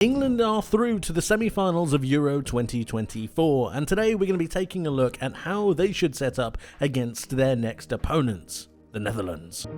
England are through to the semi-finals of Euro 2024, and today we're going to be taking a look at how they should set up against their next opponents, the Netherlands.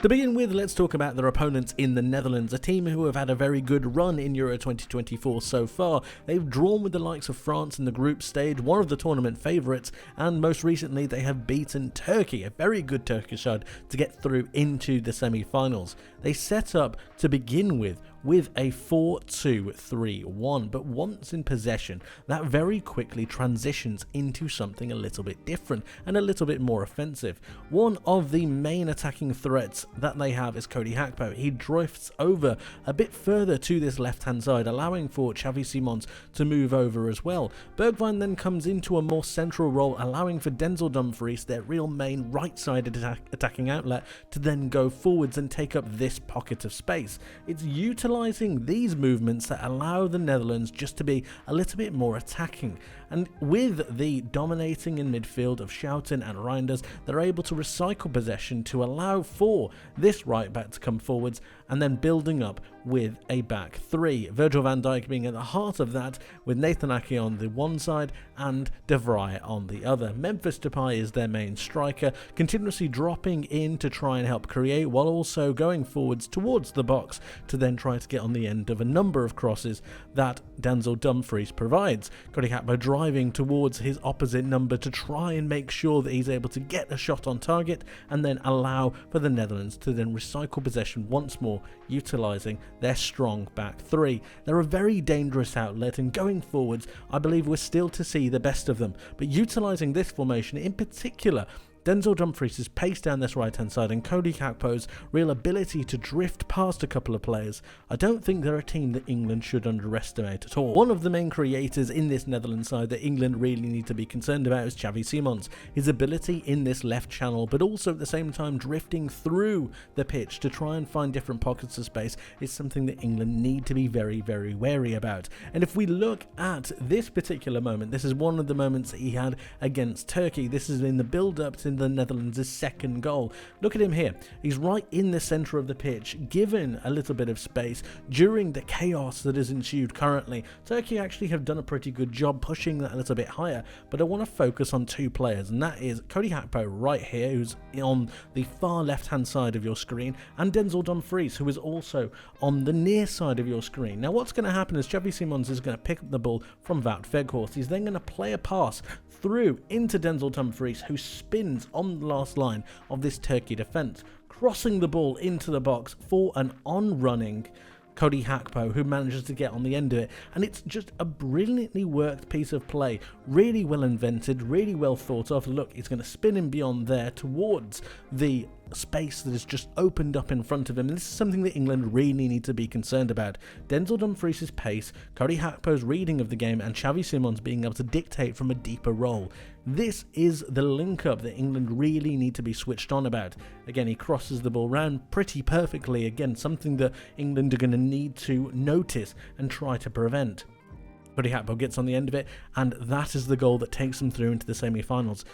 To begin with, let's talk about their opponents in the Netherlands, a team who have had a very good run in Euro 2024 so far. They've drawn with the likes of France in the group stage, one of the tournament favourites, and most recently they have beaten Turkey, a very good Turkish side, to get through into the semi-finals. They set up to begin with a 4-2-3-1, but once in possession, that very quickly transitions into something a little bit different and a little bit more offensive. One of the main attacking threats that they have is Cody Gakpo. He drifts over a bit further to this left-hand side, allowing for Xavi Simons to move over as well. Bergwijn then comes into a more central role, allowing for Denzel Dumfries, their real main right-sided attacking outlet, to then go forwards and take up this pocket of space. It's utilising these movements that allow the Netherlands just to be a little bit more attacking. And with the dominating in midfield of Schouten and Reinders, they're able to recycle possession to allow for this right back to come forwards and then building up with a back three. Virgil van Dijk being at the heart of that, with Nathan Ake on the one side and De Vrij on the other. Memphis Depay is their main striker, continuously dropping in to try and help create, while also going forwards towards the box to then try to get on the end of a number of crosses that Denzel Dumfries provides. Cody Gakpo driving towards his opposite number to try and make sure that he's able to get a shot on target and then allow for the Netherlands to then recycle possession once more, utilising their strong back three. They're a very dangerous outlet, and going forwards I believe we're still to see the best of them, but utilising this formation in particular, Denzel Dumfries' pace down this right-hand side and Cody Gakpo's real ability to drift past a couple of players, I don't think they're a team that England should underestimate at all. One of the main creators in this Netherlands side that England really need to be concerned about is Xavi Simons. His ability in this left channel, but also at the same time drifting through the pitch to try and find different pockets of space, is something that England need to be very, very wary about. And if we look at this particular moment, this is one of the moments that he had against Turkey. This is in the build-up to the Netherlands' second goal. Look at him here. He's right in the centre of the pitch, given a little bit of space during the chaos that has ensued currently. Turkey actually have done a pretty good job pushing that a little bit higher, but I want to focus on two players, and that is Cody Gakpo right here, who's on the far left-hand side of your screen, and Denzel Dumfries, who is also on the near side of your screen. Now what's going to happen is Xavi Simons is going to pick up the ball from Wout Weghorst. He's then going to play a pass through into Denzel Dumfries, who spins on the last line of this Turkey defence, crossing the ball into the box for an on-running Cody Gakpo, who manages to get on the end of it. And it's just a brilliantly worked piece of play, really well invented, really well thought of. Look, it's going to spin him beyond there towards the space that has just opened up in front of him. And this is something that England really need to be concerned about. Denzel Dumfries' pace, Cody Gakpo's reading of the game, and Xavi Simons being able to dictate from a deeper role. This is the link-up that England really need to be switched on about. Again, he crosses the ball round pretty perfectly. Again, something that England are going to need to notice and try to prevent. Cody Gakpo gets on the end of it, and that is the goal that takes them through into the semi-finals.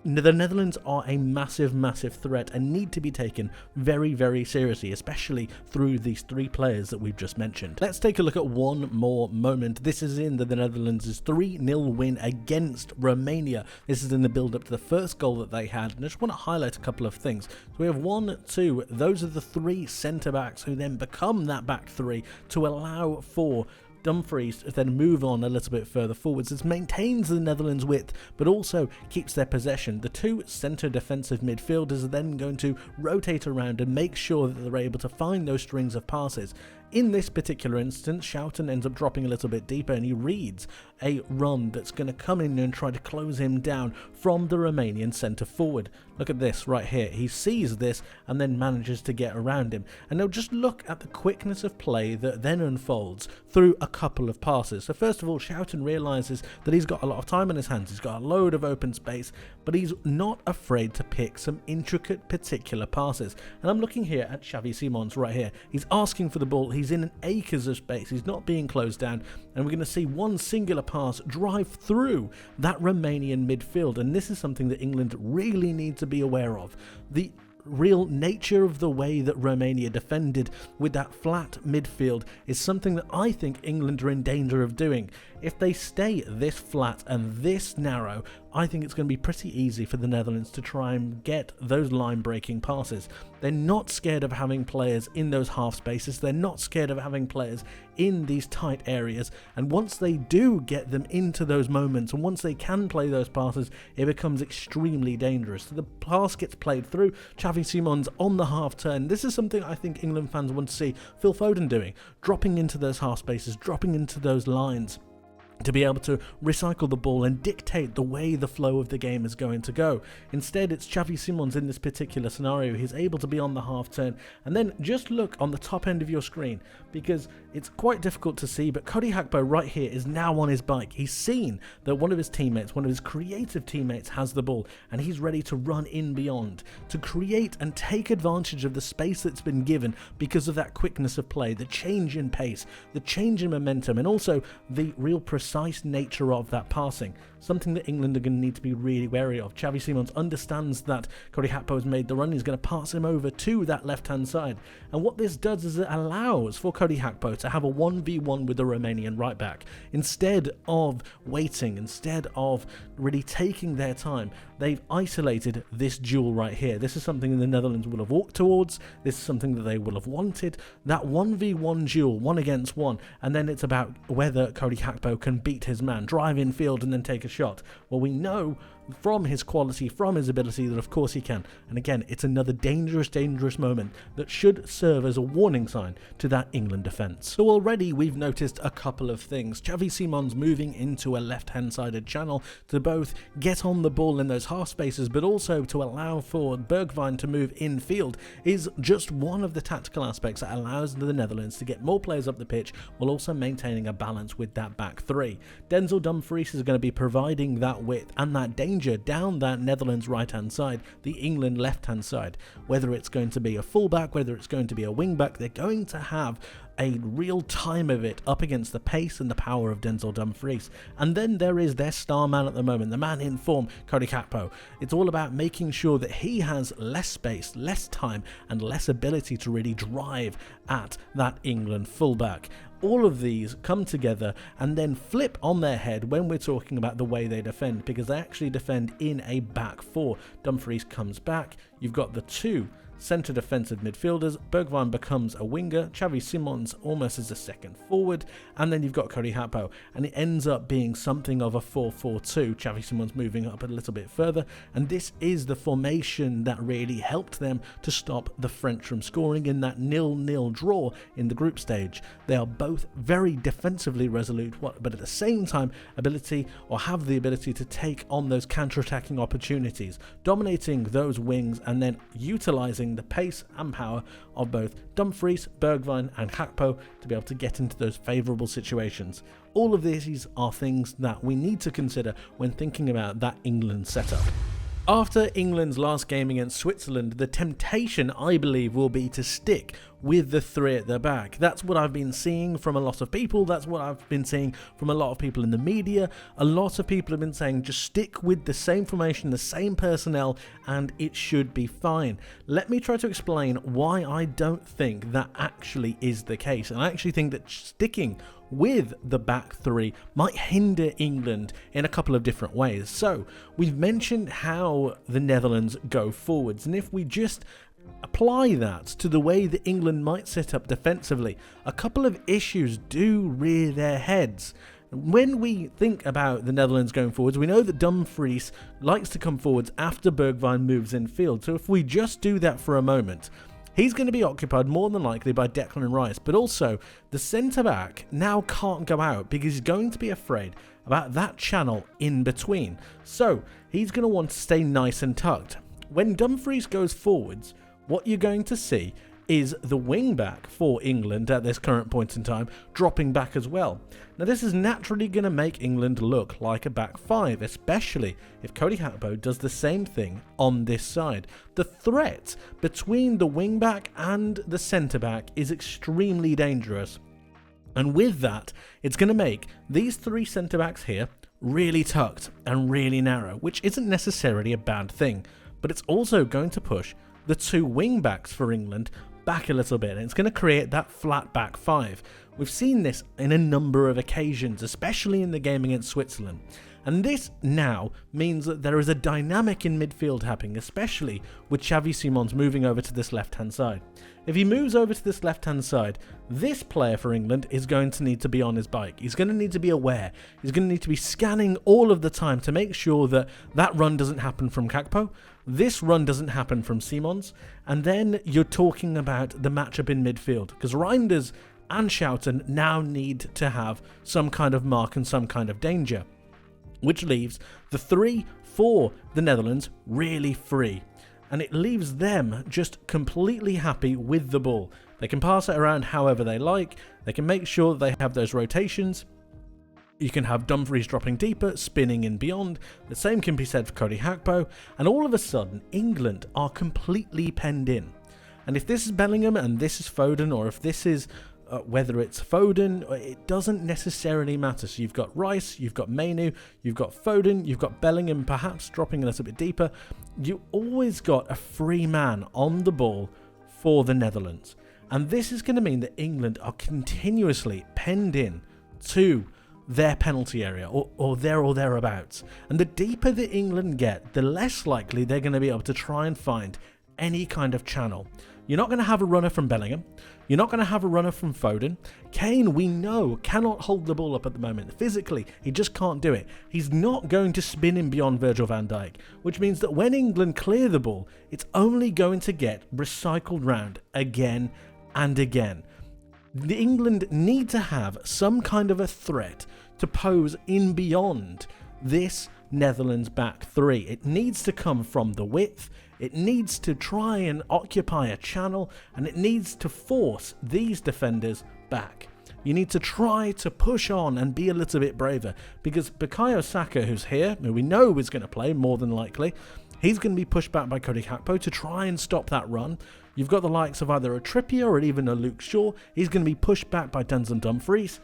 The Netherlands are a massive, massive threat and need to be taken very, very seriously, especially through these three players that we've just mentioned. Let's take a look at one more moment. This is in the Netherlands' 3-0 win against Romania. This is in the build-up to the first goal that they had, and I just want to highlight a couple of things. So we have 1, 2, those are the three centre-backs who then become that back three to allow for Dumfries to then move on a little bit further forwards. This maintains the Netherlands' width, but also keeps their possession. The two centre defensive midfielders are then going to rotate around and make sure that they're able to find those strings of passes. In this particular instance, Schouten ends up dropping a little bit deeper, and he reads a run that's going to come in and try to close him down from the Romanian centre forward. Look at this right here. He sees this and then manages to get around him. And now just look at the quickness of play that then unfolds through a couple of passes. So first of all, Schouten realises that he's got a lot of time on his hands, he's got a load of open space, but he's not afraid to pick some intricate particular passes. And I'm looking here at Xavi Simons right here. He's asking for the ball, he's in acres of space, he's not being closed down, and we're going to see one singular pass drive through that Romanian midfield. And this is something that England really need to be aware of. The real nature of the way that Romania defended with that flat midfield is something that I think England are in danger of doing. If they stay this flat and this narrow, I think it's going to be pretty easy for the Netherlands to try and get those line-breaking passes. They're not scared of having players in those half spaces, they're not scared of having players in these tight areas, and once they do get them into those moments, and once they can play those passes, it becomes extremely dangerous. So the pass gets played through, Xavi Simons on the half turn. This is something I think England fans want to see Phil Foden doing, dropping into those half spaces, dropping into those lines, to be able to recycle the ball and dictate the way the flow of the game is going to go. Instead, it's Xavi Simons in this particular scenario. He's able to be on the half turn, and then just look on the top end of your screen, because it's quite difficult to see, but Cody Gakpo right here is now on his bike. He's seen that one of his teammates, one of his creative teammates, has the ball, and he's ready to run in beyond, to create and take advantage of the space that's been given because of that quickness of play, the change in pace, the change in momentum, and also the real precise nature of that passing. Something that England are going to need to be really wary of. Xavi Simons understands that Cody Gakpo has made the run. He's going to pass him over to that left-hand side. And what this does is it allows for Cody Gakpo to have a 1v1 with the Romanian right-back. Instead of waiting, instead of really taking their time, they've isolated this duel right here. This is something the Netherlands will have walked towards. This is something that they will have wanted. That 1v1 duel, 1 against 1, and then it's about whether Cody Gakpo can beat his man, drive in field and then take a shot. Well, we know from his quality, from his ability, that of course he can. And again, it's another dangerous moment that should serve as a warning sign to that England defence. So already we've noticed a couple of things. Xavi Simons moving into a left-hand sided channel to both get on the ball in those half spaces, but also to allow for Bergwijn to move in field is just one of the tactical aspects that allows the Netherlands to get more players up the pitch while also maintaining a balance with that back three. Denzel Dumfries is going to be providing that width and that danger down that Netherlands right-hand side, the England left-hand side. Whether it's going to be a fullback, whether it's going to be a wing-back, they're going to have a real time of it up against the pace and the power of Denzel Dumfries. And then there is their star man at the moment, the man in form, Cody Gakpo. It's all about making sure that he has less space, less time, and less ability to really drive at that England fullback. All of these come together and then flip on their head when we're talking about the way they defend, because they actually defend in a back four. Dumfries comes back, you've got the two centre defensive midfielders, Bergwijn becomes a winger, Xavi Simons almost as a second forward, and then you've got Cody Gakpo, and it ends up being something of a 4-4-2, Xavi Simons moving up a little bit further, and this is the formation that really helped them to stop the French from scoring in that 0-0 draw in the group stage. They are both very defensively resolute, but at the same time have the ability to take on those counter-attacking opportunities, dominating those wings and then utilising the pace and power of both Dumfries, Bergwijn and Gakpo to be able to get into those favourable situations. All of these are things that we need to consider when thinking about that England setup. After England's last game against Switzerland, the temptation, I believe, will be to stick with the three at the back. That's what I've been seeing from a lot of people. That's what I've been seeing from a lot of people in the media. A lot of people have been saying just stick with the same formation, the same personnel, and it should be fine. Let me try to explain why I don't think that actually is the case. And I actually think that sticking with the back three might hinder England in a couple of different ways. So we've mentioned how the Netherlands go forwards, and if we just apply that to the way that England might set up defensively, a couple of issues do rear their heads. When we think about the Netherlands going forwards, we know that Dumfries likes to come forwards after Bergwijn moves in field. So if we just do that for a moment, he's going to be occupied more than likely by Declan Rice, but also the centre-back now can't go out because he's going to be afraid about that channel in between. So he's going to want to stay nice and tucked. When Dumfries goes forwards, what you're going to see is the wing back for England at this current point in time, dropping back as well. Now this is naturally going to make England look like a back five, especially if Cody Gakpo does the same thing on this side. The threat between the wing back and the centre back is extremely dangerous. And with that, it's going to make these three centre backs here really tucked and really narrow, which isn't necessarily a bad thing, but it's also going to push the two wing backs for England back a little bit, and it's going to create that flat back five. We've seen this in a number of occasions, especially in the game against Switzerland. And this now means that there is a dynamic in midfield happening, especially with Xavi Simons moving over to this left-hand side. If he moves over to this left-hand side, this player for England is going to need to be on his bike. He's going to need to be aware. He's going to need to be scanning all of the time to make sure that that run doesn't happen from Gakpo, this run doesn't happen from Simons, and then you're talking about the matchup in midfield, because Reinders and Schouten now need to have some kind of mark and some kind of danger, which leaves the three for the Netherlands really free. And it leaves them just completely happy with the ball. They can pass it around however they like. They can make sure that they have those rotations. You can have Dumfries dropping deeper, spinning in beyond. The same can be said for Cody Gakpo. And all of a sudden, England are completely penned in. And if this is Bellingham and this is Foden, or if this is whether it's Foden, it doesn't necessarily matter. So you've got Rice, you've got Mainu, you've got Foden, you've got Bellingham perhaps dropping a little bit deeper. You always got a free man on the ball for the Netherlands. And this is going to mean that England are continuously penned in to their penalty area or there or thereabouts. And the deeper that England get, the less likely they're going to be able to try and find any kind of channel. You're not going to have a runner from Bellingham. You're not going to have a runner from Foden. Kane, we know, cannot hold the ball up at the moment. Physically, he just can't do it. He's not going to spin in beyond Virgil van Dijk, which means that when England clear the ball, it's only going to get recycled round again and again. England need to have some kind of a threat to pose in beyond this Netherlands back three. It needs to come from the width, it needs to try and occupy a channel, and it needs to force these defenders back. You need to try to push on and be a little bit braver, because Bukayo Saka, who's here, who we know is going to play more than likely, he's going to be pushed back by Cody Gakpo to try and stop that run. You've got the likes of either a Trippier or even a Luke Shaw. He's going to be pushed back by Denzel Dumfries.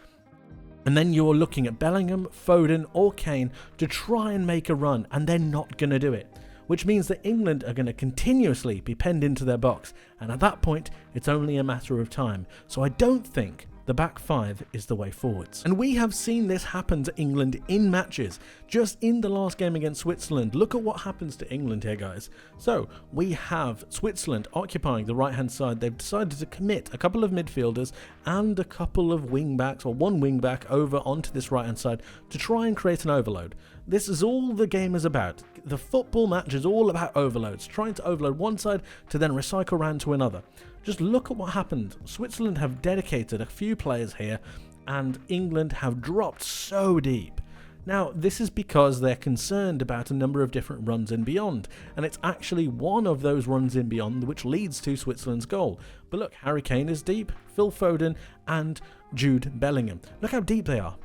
And then you're looking at Bellingham, Foden or Kane to try and make a run, and they're not going to do it. Which means that England are going to continuously be penned into their box, and at that point, it's only a matter of time. So I don't think the back five is the way forwards. And we have seen this happen to England in matches. Just in the last game against Switzerland, look at what happens to England here, guys. So we have Switzerland occupying the right-hand side. They've decided to commit a couple of midfielders and a couple of wing-backs, or one wing-back, over onto this right-hand side to try and create an overload. This is all the game is about. The football match is all about overloads, trying to overload one side to then recycle around to another. Just look at what happened. Switzerland have dedicated a few players here, and England have dropped so deep. Now, this is because they're concerned about a number of different runs in beyond, and it's actually one of those runs in beyond which leads to Switzerland's goal. But look, Harry Kane is deep, Phil Foden and Jude Bellingham. Look how deep they are.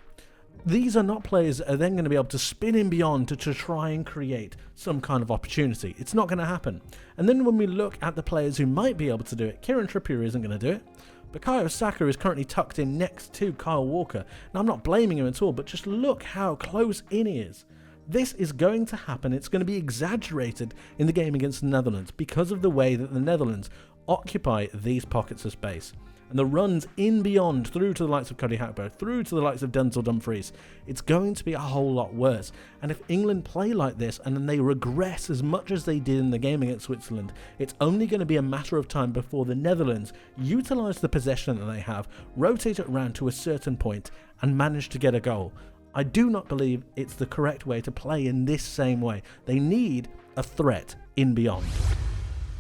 These are not players that are then going to be able to spin in beyond to try and create some kind of opportunity. It's not going to happen. And then when we look at the players who might be able to do it, Kieran Trippier isn't going to do it. Bukayo Saka is currently tucked in next to Kyle Walker. Now, I'm not blaming him at all, but just look how close in he is. This is going to happen. It's going to be exaggerated in the game against the Netherlands because of the way that the Netherlands occupy these pockets of space. And the runs in beyond through to the likes of Cody Gakpo, through to the likes of Denzel Dumfries, it's going to be a whole lot worse. And if England play like this and then they regress as much as they did in the game against Switzerland, it's only going to be a matter of time before the Netherlands utilise the possession that they have, rotate it around to a certain point and manage to get a goal. I do not believe it's the correct way to play in this same way. They need a threat in beyond.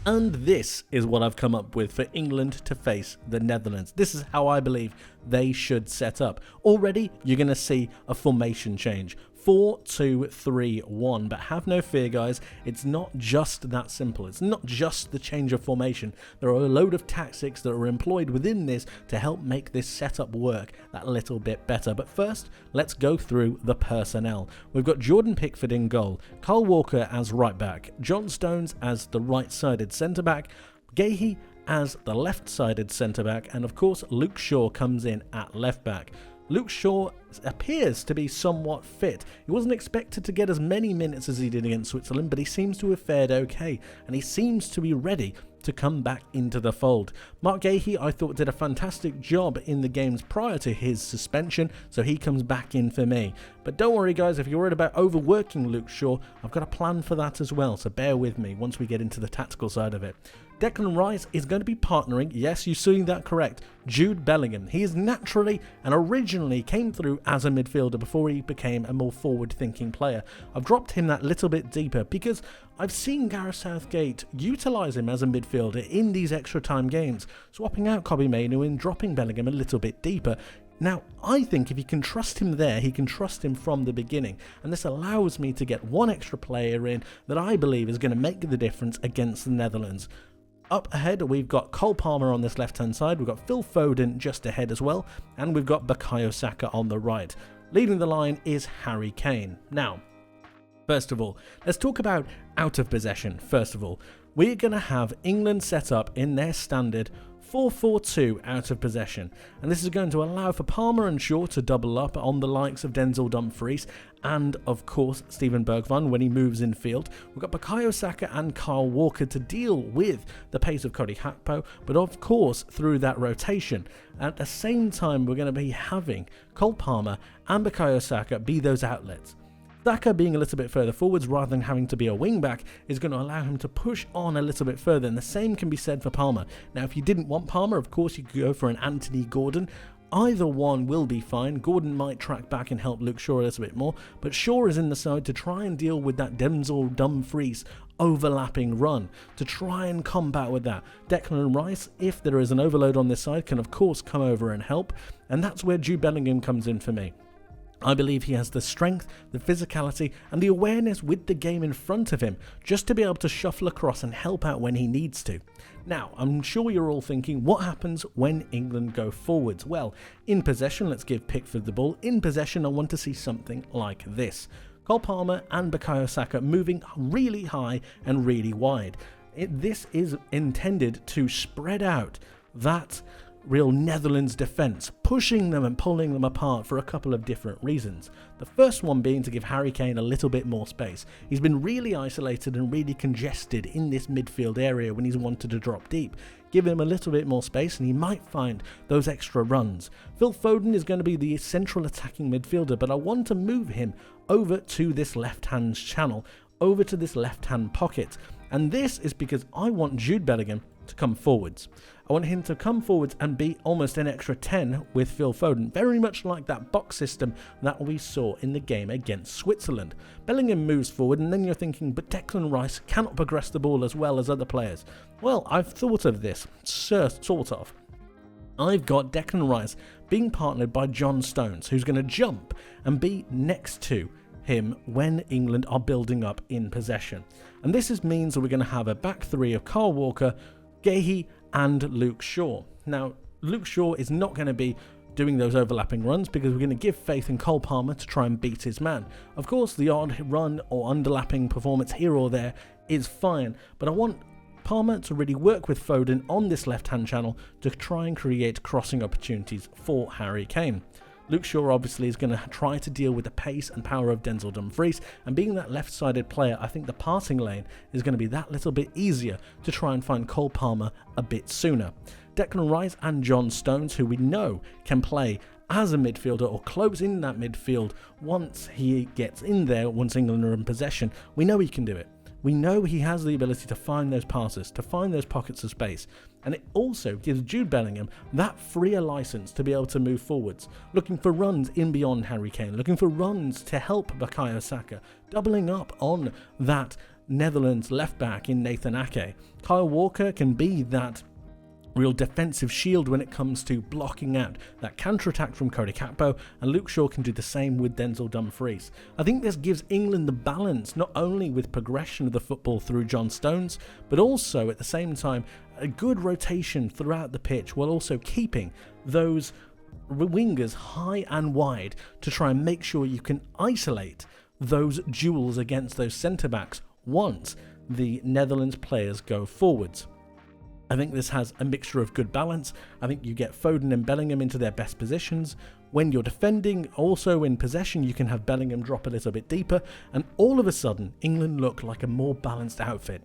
And this is what I've come up with for England to face the Netherlands. This is how I believe they should set up. Already, you're going to see a formation change. 4-2-3-1. But have no fear, guys, it's not just that simple. It's not just the change of formation. There are a load of tactics that are employed within this to help make this setup work that little bit better. But first, let's go through the personnel. We've got Jordan Pickford in goal, Kyle Walker as right back, John Stones as the right-sided centre-back, Gahey as the left-sided centre-back, and of course Luke Shaw comes in at left-back. Luke Shaw appears to be somewhat fit. He wasn't expected to get as many minutes as he did against Switzerland, but he seems to have fared okay, and he seems to be ready to come back into the fold. Mark Gahey, I thought, did a fantastic job in the games prior to his suspension, so he comes back in for me. But don't worry, guys, if you're worried about overworking Luke Shaw, I've got a plan for that as well, so bear with me once we get into the tactical side of it. Declan Rice is going to be partnering, yes, you're seeing that correct, Jude Bellingham. He is naturally and originally came through as a midfielder before he became a more forward-thinking player. I've dropped him that little bit deeper because I've seen Gareth Southgate utilise him as a midfielder in these extra time games, swapping out Kobbie Mainoo and dropping Bellingham a little bit deeper. Now, I think if he can trust him there, he can trust him from the beginning, and this allows me to get one extra player in that I believe is going to make the difference against the Netherlands. Up ahead, we've got Cole Palmer on this left-hand side, we've got Phil Foden just ahead as well, and we've got Bukayo Saka on the right. Leading the line is Harry Kane. Now, first of all, let's talk about out of possession. First of all, we're going to have England set up in their standard 4-4-2 out of possession, and this is going to allow for Palmer and Shaw to double up on the likes of Denzel Dumfries and of course Steven Bergwijn when he moves in field. We've got Bukayo Saka and Kyle Walker to deal with the pace of Cody Gakpo, but of course through that rotation. At the same time, we're going to be having Cole Palmer and Bukayo Saka be those outlets. Saka being a little bit further forwards rather than having to be a wing back is going to allow him to push on a little bit further, and the same can be said for Palmer. Now, if you didn't want Palmer, of course you could go for an Anthony Gordon. Either one will be fine. Gordon might track back and help Luke Shaw a little bit more, but Shaw is in the side to try and deal with that Denzel Dumfries overlapping run, to try and combat with that. Declan Rice, if there is an overload on this side, can of course come over and help, and that's where Jude Bellingham comes in for me. I believe he has the strength, the physicality, and the awareness with the game in front of him just to be able to shuffle across and help out when he needs to. Now, I'm sure you're all thinking, what happens when England go forwards? Well, in possession, let's give Pickford the ball. In possession, I want to see something like this. Cole Palmer and Bukayo Saka moving really high and really wide. This is intended to spread out that real Netherlands defence, pushing them and pulling them apart for a couple of different reasons. The first one being to give Harry Kane a little bit more space. He's been really isolated and really congested in this midfield area when he's wanted to drop deep. Give him a little bit more space and he might find those extra runs. Phil Foden is going to be the central attacking midfielder, but I want to move him over to this left-hand channel, over to this left-hand pocket. And this is because I want Jude Bellingham to come forwards. I want him to come forwards and be almost an extra 10 with Phil Foden, very much like that box system that we saw in the game against Switzerland. Bellingham moves forward and then you're thinking, but Declan Rice cannot progress the ball as well as other players. Well, I've thought of this, sort of. I've got Declan Rice being partnered by John Stones, who's going to jump and be next to him when England are building up in possession. And this means that we're going to have a back three of Kyle Walker, Gahey and Luke Shaw. Now, Luke Shaw is not going to be doing those overlapping runs because we're going to give faith in Cole Palmer to try and beat his man. Of course, the odd run or underlapping performance here or there is fine, but I want Palmer to really work with Foden on this left-hand channel to try and create crossing opportunities for Harry Kane. Luke Shaw obviously is going to try to deal with the pace and power of Denzel Dumfries, and being that left-sided player, I think the passing lane is going to be that little bit easier to try and find Cole Palmer a bit sooner. Declan Rice and John Stones, who we know can play as a midfielder or close in that midfield once he gets in there, once England are in possession, we know he can do it. We know he has the ability to find those passes, to find those pockets of space, and it also gives Jude Bellingham that freer license to be able to move forwards, looking for runs in beyond Harry Kane, looking for runs to help Bukayo Saka, doubling up on that Netherlands left back in Nathan Ake. Kyle Walker can be that real defensive shield when it comes to blocking out that counter-attack from Cody Gakpo, and Luke Shaw can do the same with Denzel Dumfries. I think this gives England the balance, not only with progression of the football through John Stones, but also at the same time a good rotation throughout the pitch, while also keeping those wingers high and wide to try and make sure you can isolate those duels against those centre-backs once the Netherlands players go forwards. I think this has a mixture of good balance. I think you get Foden and Bellingham into their best positions. When you're defending, also in possession, you can have Bellingham drop a little bit deeper, and all of a sudden, England look like a more balanced outfit.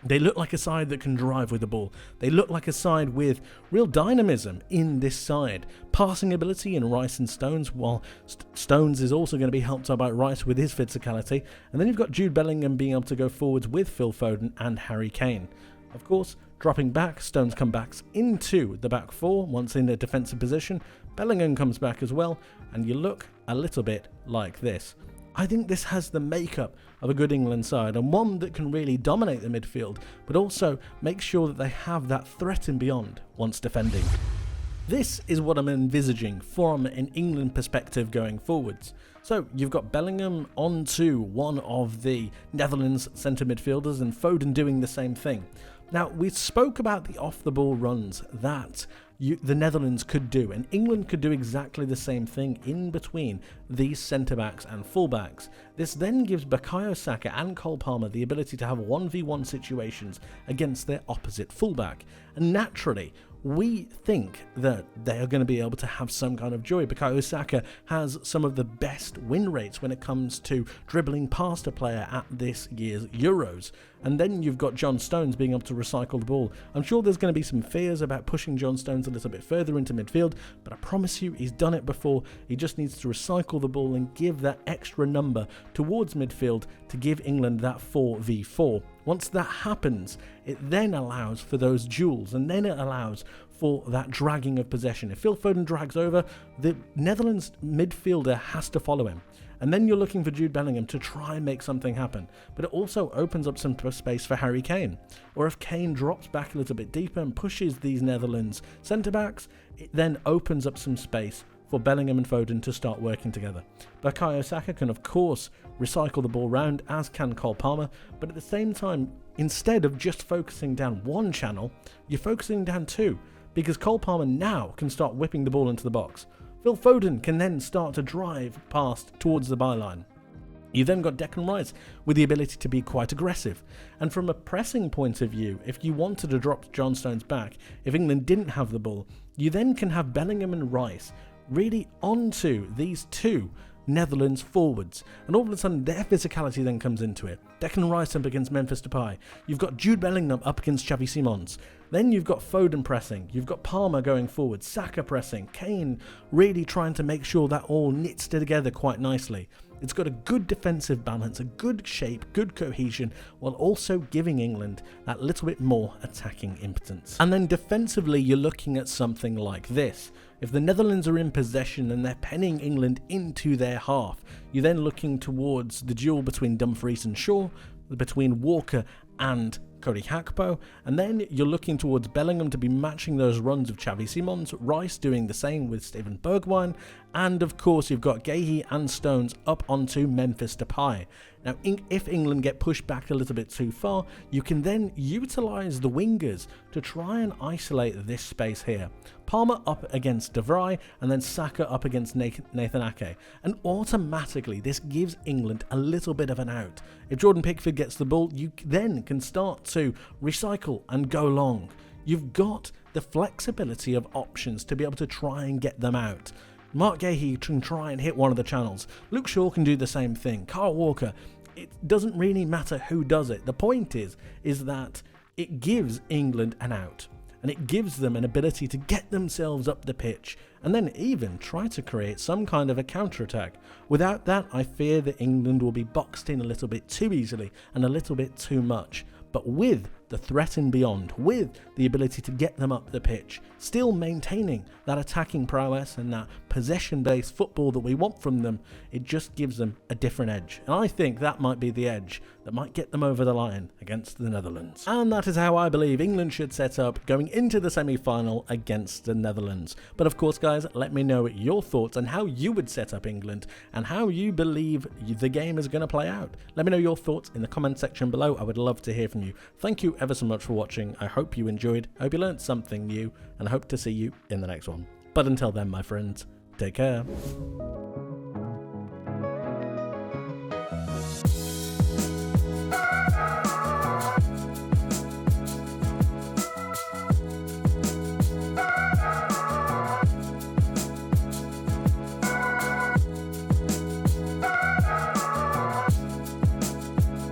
They look like a side that can drive with the ball. They look like a side with real dynamism in this side. Passing ability in Rice and Stones, while Stones is also going to be helped out by Rice with his physicality. And then you've got Jude Bellingham being able to go forwards with Phil Foden and Harry Kane. Of course, dropping back, Stones comes back into the back four once in a defensive position. Bellingham comes back as well, and you look a little bit like this. I think this has the makeup of a good England side, and one that can really dominate the midfield, but also make sure that they have that threat and beyond once defending. This is what I'm envisaging from an England perspective going forwards. So you've got Bellingham onto one of the Netherlands centre midfielders and Foden doing the same thing. Now, we spoke about the off-the-ball runs that the Netherlands could do, and England could do exactly the same thing in between these centre-backs and full-backs. This then gives Bukayo Saka and Cole Palmer the ability to have 1v1 situations against their opposite full-back, and naturally, we think that they are going to be able to have some kind of joy. Bukayo Saka has some of the best win rates when it comes to dribbling past a player at this year's Euros. And then you've got John Stones being able to recycle the ball. I'm sure there's going to be some fears about pushing John Stones a little bit further into midfield, but I promise you he's done it before. He just needs to recycle the ball and give that extra number towards midfield to give England that 4v4. Once that happens, it then allows for those duels, and then it allows for that dragging of possession. If Phil Foden drags over, the Netherlands midfielder has to follow him. And then you're looking for Jude Bellingham to try and make something happen. But it also opens up some space for Harry Kane. Or if Kane drops back a little bit deeper and pushes these Netherlands centre-backs, it then opens up some space for Bellingham and Foden to start working together. Bukayo Saka can of course recycle the ball round, as can Cole Palmer, but at the same time, instead of just focusing down one channel, you're focusing down two, because Cole Palmer now can start whipping the ball into the box. Phil Foden can then start to drive past towards the byline. You then got Declan Rice with the ability to be quite aggressive. And from a pressing point of view, if you wanted to drop John Stones back, if England didn't have the ball, you then can have Bellingham and Rice really onto these two Netherlands forwards, and all of a sudden their physicality then comes into it. Declan Rice up against Memphis Depay. You've got Jude Bellingham up against Xavi Simons. Then you've got Foden pressing. You've got Palmer going forward. Saka pressing. Kane really trying to make sure that all knits together quite nicely. It's got a good defensive balance, a good shape, good cohesion, while also giving England that little bit more attacking impotence. And then defensively, you're looking at something like this. If the Netherlands are in possession and they're penning England into their half, you're then looking towards the duel between Dumfries and Shaw, between Walker and Cody Gakpo, and then you're looking towards Bellingham to be matching those runs of Xavi Simons, Rice doing the same with Steven Bergwijn, and of course you've got Guéhi and Stones up onto Memphis Depay. Now, if England get pushed back a little bit too far, you can then utilise the wingers to try and isolate this space here. Palmer up against De Vrij, and then Saka up against Nathan Ake. And automatically, this gives England a little bit of an out. If Jordan Pickford gets the ball, you then can start to recycle and go long. You've got the flexibility of options to be able to try and get them out. Mark Guéhi can try and hit one of the channels. Luke Shaw can do the same thing. Kyle Walker. It doesn't really matter who does it. The point is that it gives England an out, and it gives them an ability to get themselves up the pitch and then even try to create some kind of a counter-attack. Without that, I fear that England will be boxed in a little bit too easily and a little bit too much. But with the threat and beyond, with the ability to get them up the pitch, still maintaining that attacking prowess and that possession-based football that we want from them. It just gives them a different edge. And I think that might be the edge that might get them over the line against the Netherlands. And that is how I believe England should set up going into the semi-final against the Netherlands. But of course, guys, let me know your thoughts on how you would set up England and how you believe the game is going to play out. Let me know your thoughts in the comment section below. I would love to hear from you. Thank you ever so much for watching. I hope you enjoyed. I hope you learned something new, and I hope to see you in the next one. But until then, my friends, take care.